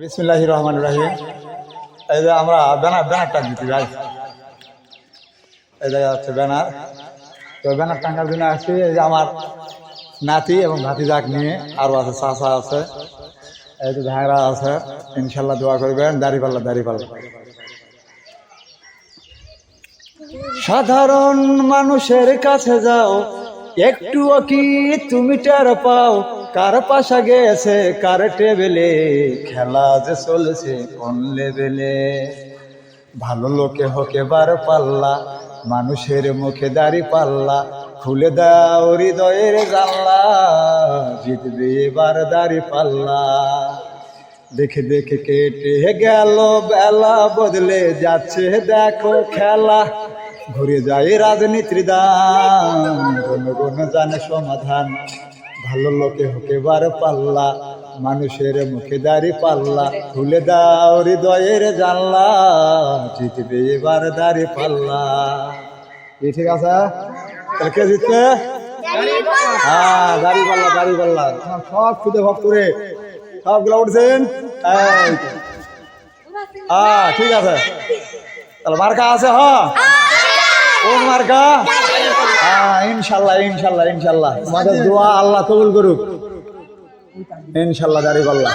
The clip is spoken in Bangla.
বিসমিল্লাহির রহমানির রহিম। এই যে আমরা ব্যানার টাঙিয়েছি ভাই, এই জায়গা হচ্ছে ব্যানার। তো ব্যানার টাঙ্গার জন্য আসছি। এই যে আমার নাতি এবং ভাতিজাক নিয়ে আরও আছে, চাচা আছে, এই যে ভাইরা আছে। ইনশাল্লাহ দোয়া করবেন। দাঁড়িপাল্লা দাঁড়িপাল্লা। সাধারণ মানুষের কাছে যাও, একটুও কি তুমি টের পাও? কার পাশা গেছে কার টেবিলে, খেলা যে চলেছে কোন লেভেলে। ভালো লোকে হোকে বার পাল্লা, মানুষের মুখে দাড়ি পাল্লা, খুলে দাও হৃদয়ের জানলা, জিতবে এবার দাড়ি পাল্লা। দেখে দেখে কেটে গেল বেলা, বদলে যাচ্ছে দেখো খেলা। ঘুরে যায় রাজনীতির দান, জনগণ জানে সমাধান। ভালো লোকে হোকে বার পাল্লা, মানুষের মুখে দাড়ি পাল্লা, খুলে দাও হৃদয়ের জানলা, জিতবে এবার দাড়ি পাল্লা। ঠিক আছে? তাহলে কে জিতবে? হ্যাঁ, দাড়ি পাল্লা দাড়ি পাল্লা। সব খুদে ভক্তরে সবগুলো উঠছেন। হ্যাঁ ঠিক আছে, তাহলে মার্কা আছে। হ্যাঁ কোন মার্কা? হ্যাঁ ইনশাল্লাহ ইনশাল্লাহ ইনশাল্লাহ। তোমাদের দোয়া আল্লাহ কবুল করুক। ইনশাল্লাহ দাঁড়িয়ে পাল্লা।